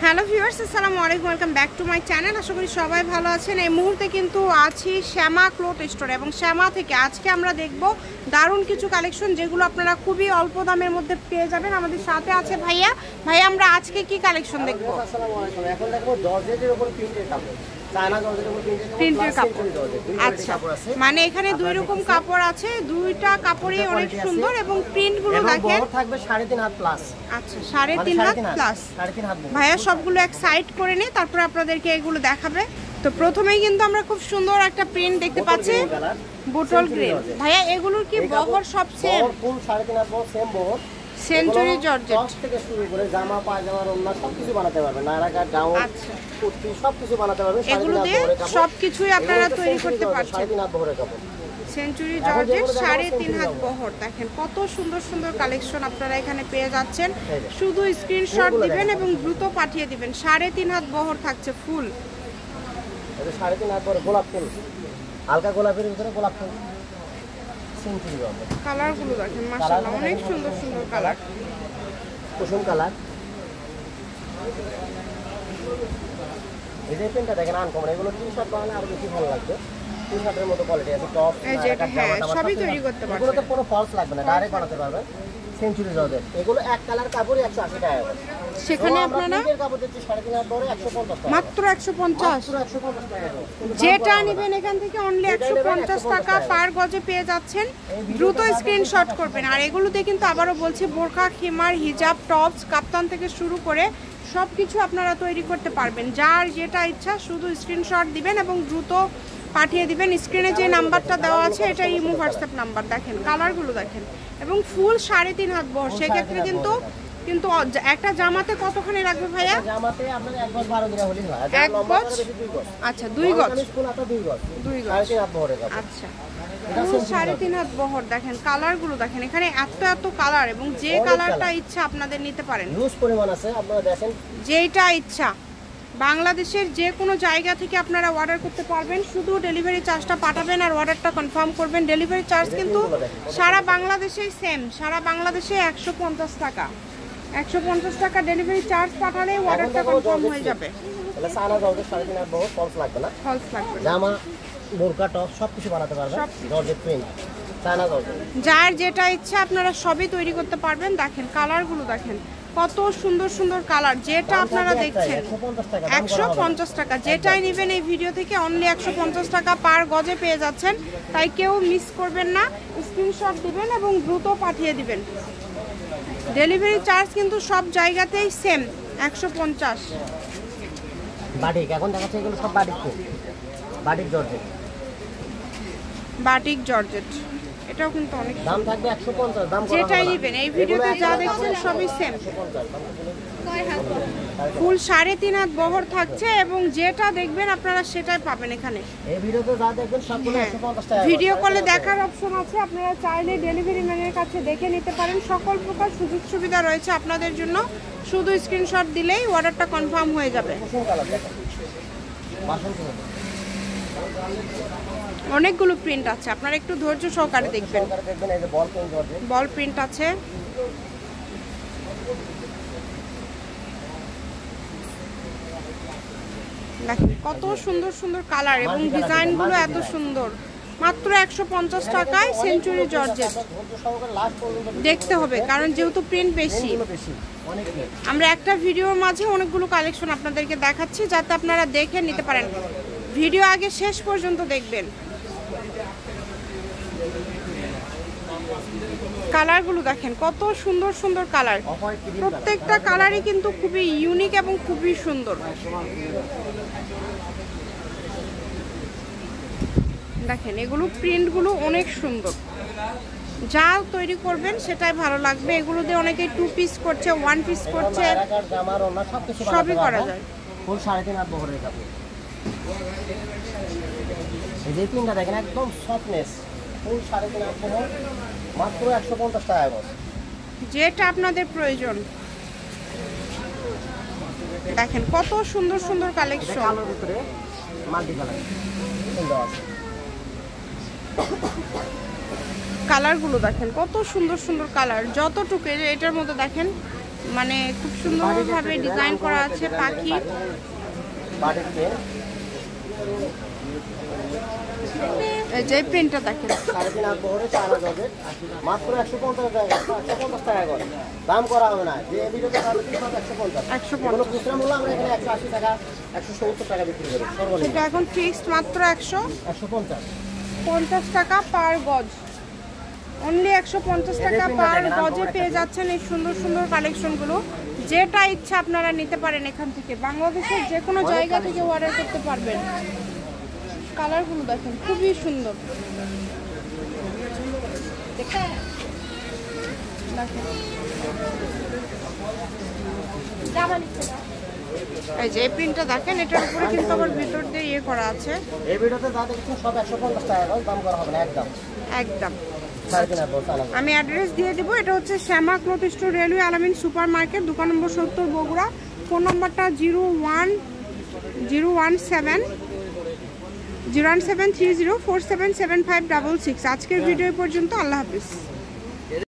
Hello viewers, আসসালামু আলাইকুম, welcome back to my channel. আশা করি সবাই ভালো আছেন। এই মুহূর্তে কিন্তু আছি শ্যামা ক্লথ স্টোরে এবং শ্যামা থেকে আজকে আমরা দেখব দারুণ কিছু কালেকশন যেগুলো আপনারা খুবই অল্প দামের মধ্যে পেয়ে যাবেন। আমাদের সাথে আছে ভাইয়া। আমরা আজকে কি কালেকশন দেখব? আসসালামু আলাইকুম। এখন দেখব জর্জেটের উপর প্রিন্টের কাপড়, চায়না জর্জেটের উপর প্রিন্টের কাপড়। আচ্ছা, মানে এখানে দুই রকম কাপড় আছে, দুইটা কাপড়ই অনেক সুন্দর এবং প্রিন্টগুলো দেখেন থাকবে 3.5 হাত প্লাস। আচ্ছা, 3.5 হাত প্লাস। ভাইয়া সবগুলো এক সাইড করে নিয়ে তারপর আপনাদেরকে এগুলো দেখাবে। তো প্রথমেই কিন্তু আমরা খুব সুন্দর একটা প্রিন্ট দেখতে পাচ্ছি, বোটল গ্রিন। ভাইয়া এগুলোর কি বহর সব সেম? ফুল 3.5 হাত বহর, সেম বহর। সেঞ্চুরি জর্জেট থেকে শুরু করে জামা, পায়জামা, ওড়না সবকিছু বানাতে পারবেন। নায়রাকার, গাউন, কুর্তি সবকিছু বানাতে পারবেন। এগুলো দিয়ে সবকিছুই আপনারা তৈরি করতে পারছেন। 3.5 হাত বহরের কাপড়, সেঞ্চুরি জর্জেট 3.5 হাত বহর। দেখেন কত সুন্দর সুন্দর কালেকশন আপনারা এখানে পেয়ে যাচ্ছেন। শুধু স্ক্রিনশট দিবেন এবং দ্রুত পাঠিয়ে দিবেন। 3.5 হাত বহর থাকছে ফুল। এটা 3.5 হাত বহর গোলাপ ফুল, হালকা গোলাপের ভিতরে গোলাপ ফুল। সেঞ্চুরি জর্জেট কালারগুলো দেখেন, মাশাআল্লাহ অনেক সুন্দর সুন্দর কালার। কুসুম কালার, এই যে পেনটা দেখেন আনকমন। এগুলো টি-শার্ট বানালে আরো বেশি ভালো লাগবে। টি-শার্টের মতো কোয়ালিটি আছে, টপ, এই যে সবই তৈরি করতে পারবেন। এগুলোতে কোনো ফলস লাগবে না, ডাইরেক্ট বানাতে পারবেন। সেঞ্চুরি জর্জেট এগুলো এক কালার কাপড় 180 টাকা করে। সেখানে আপনারা এই কাপড় দিচ্ছি 3.5 হাত বহরে 150 টাকা, মাত্র 150। পুরো 150 টাকা। যেটা নেবেন এখান থেকে অনলি 150 টাকা পার গজে পেয়ে যাচ্ছেন। দ্রুত স্ক্রিনশট করবেন। আর এগুলোতে কিন্তু আবারও বলছি, বোরকা, খিমার, হিজাব, টপস, কাপ্তান থেকে শুরু করে সব কিছু আপনারা তৈরি করতে পারবেন। যার যেটা ইচ্ছা শুধু স্ক্রিনশট দিবেন এবং দ্রুত পাঠিয়ে দিবেন। স্ক্রিনে যে নাম্বারটা দেওয়া আছে এটা ইমো হোয়াটসঅ্যাপ নাম্বার। দেখেন কালারগুলো দেখেন এবং ফুল 3.5 হাত বহর। সেক্ষেত্রে কিন্তু একটা জামাতে কতখানি লাগবে ভাইয়া? জামাতে আপনার 1 গজ 12 দিরা হলেই হয়। এক গজ? আচ্ছা, 2 গজ। 2 গজ। 3.5 হাত বহরের কাপড়। আচ্ছা, 3.5 হাত বহর। দেখেন কালারগুলো দেখেন, এখানে এত এত কালার এবং যে কালারটা ইচ্ছা আপনাদের নিতে পারেন। হিউজ পরিমাণ আছে, আপনারা দেখেন যেটা ইচ্ছা বাংলাদেশের যে কোনো জায়গা থেকে আপনারা অর্ডার করতে পারবেন। শুধু ডেলিভারি চার্জটা পাঠাবেন আর অর্ডারটা কনফার্ম করবেন। ডেলিভারি চার্জ কিন্তু সারা বাংলাদেশেই সেম, সারা বাংলাদেশে 150 টাকা। 150 টাকা ডেলিভারি চার্জ পাঠালে অর্ডারটা কনফার্ম হয়ে যাবে। তাহলে সানা জর্জেট 3.5 হাত বহর, ফলস লাগবে না। ফলস লাগবে না। জামা, বোরকা, টপ সবকিছু বানাতে পারবেন। জর্জেট প্রিন্ট, সানা জর্জেট। যার যেটা ইচ্ছা আপনারা সবই তৈরি করতে পারবেন। দেখেন কালারগুলো দেখেন কত সুন্দর সুন্দর কালার। যেটা আপনারা দেখছেন 150 টাকা। যেটাই নেবেন এই ভিডিও থেকে অনলি 150 টাকা পার গজে পেয়ে যাচ্ছেন। তাই কেউ মিস করবেন না, স্ক্রিনশট দিবেন এবং দ্রুত পাঠিয়ে দিবেন। ডেলিভারি চার্জ কিন্তু সব জায়গাতেই সেম 150। বাটিক এখন দেখাচ্ছে, এগুলো সব বাটিক তো, বাটিক জর্জেট। বাটিক জর্জেট এটাও কিন্তু অনেক দাম থাকবে 150। দাম যেটাই নেবেন এই ভিডিওতে যা দেখছেন সবই সেম। ফুল 3.5 হাত বহর থাকছে এবং যেটা দেখবেন আপনারা সেটাই পাবেন এখানে। এই ভিডিওতে যা দেখবেন সবগুলো 150 টাকা। ভিডিও কলে দেখার অপশন আছে, আপনারা চাইলে ডেলিভারি ম্যানের কাছে দেখে নিতে পারেন। সকল প্রকার সুযোগ সুবিধা রয়েছে আপনাদের জন্য। শুধু স্ক্রিনশট দিলেই অর্ডারটা কনফার্ম হয়ে যাবে। অনেকগুলো প্রিন্ট আছে, আপনারা একটু ধৈর্য সহকারে দেখবেন। এই যে বল প্রিন্ট জর্জেট, বল প্রিন্ট আছে। দেখেন কত সুন্দর সুন্দর কালার এবং ডিজাইনগুলো এত সুন্দর। মাত্র 150 টাকায় সেঞ্চুরি জর্জেট। দেখতে হবে কারণ যেহেতু প্রিন্ট বেশি, আমরা একটা ভিডিওর মাঝে অনেকগুলো কালেকশন আপনাদেরকে দেখাচ্ছি যাতে আপনারা দেখে নিতে পারেন। ভিডিও আগে শেষ পর্যন্ত দেখবেন। কালারগুলো দেখেন কত সুন্দর সুন্দর কালার। প্রত্যেকটা কালারই কিন্তু খুবই ইউনিক এবং খুবই সুন্দর। দেখেন এগুলো প্রিন্টগুলো অনেক সুন্দর। যা তৈরি করবেন সেটাই ভালো লাগবে। এগুলো দিয়ে অনেকে 2 পিস করছে, 1 পিস করছে, সবই করা যায়। ফুল 3.5 হাত বহরের কাপড়। এই যে প্রিন্টটা দেখেন একদম সফটনেস, ফুল 3.5 হাত বহর, মাত্র 150 টাকা গজ। যেটা আপনাদের প্রয়োজন। দেখেন কত সুন্দর সুন্দর কালেকশন। কালোর ভিতরে মাল্টি কালার সুন্দর আছে। কালারগুলো দেখেন কত সুন্দর সুন্দর কালার। যতটুকু এটার মধ্যে দেখেন মানে খুব সুন্দরভাবে ডিজাইন করা আছে পাখি। এই যে প্রিন্টটা দেখেন 3.5 বহরে 4 গজের মাত্র 150 টাকা, 150 টাকা করে দাম করা হবে না। যে ভিডিওতে 150 কোনো খুচরা মূল্য আমরা এখানে 180 টাকা 170 টাকা বিক্রি করি সর্বনিম্ন। এটা এখন ফিক্সড মাত্র 150 টাকা পার গজ। অনলি 150 টাকা পার গজে পেয়ে যাচ্ছেন এই সুন্দর সুন্দর কালেকশনগুলো। যেটা ইচ্ছা আপনারা নিতে পারেন এখান থেকে, বাংলাদেশের যে কোনো জায়গা থেকে অর্ডার করতে পারবেন। কালারগুলো দেখেন খুবই সুন্দর, দেখেন এই যে প্রিন্টটা দেখেন, এটার উপরে কিন্তু আবার ভিতর দিয়ে ইয়ে করা আছে। এই ভিডিওতে যা দেখছেন সব 150 টাকা করে দাম করা হবে না একদম একদম। 3.5 আমি অ্যাড্রেস দিয়ে দিব। এটা হচ্ছে শ্যামা ক্লথ স্টোর, রেলওয়ে আলামিন সুপার মার্কেট, দোকান নম্বর 70 বগুড়া। ফোন নম্বরটা 01730477566। আজকের ভিডিও পর্যন্ত, আল্লাহ হাফিজ।